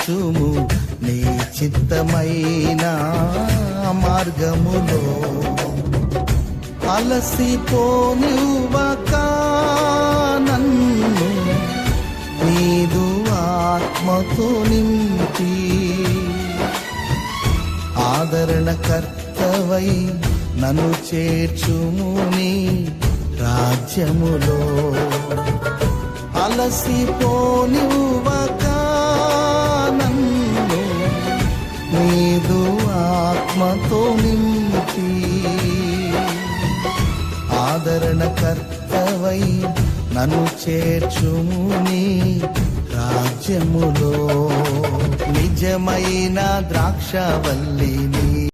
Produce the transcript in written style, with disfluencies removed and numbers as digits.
నడుచుము నీ చిత్తమైన మార్గములో. అలసిపోనివ్వక నన్ను నీదు ఆత్మతో నింపి, ఆదరణకర్తవై నన్ను చేర్చుము నీ రాజ్యములో. అలసిపోనివ్వక నన్ను నీదు ఆత్మతో నింపి, ఆదరణకర్తవై నన్ను చేర్చుము నీ రాజ్యములో. నిజమైన ద్రాక్షవల్లి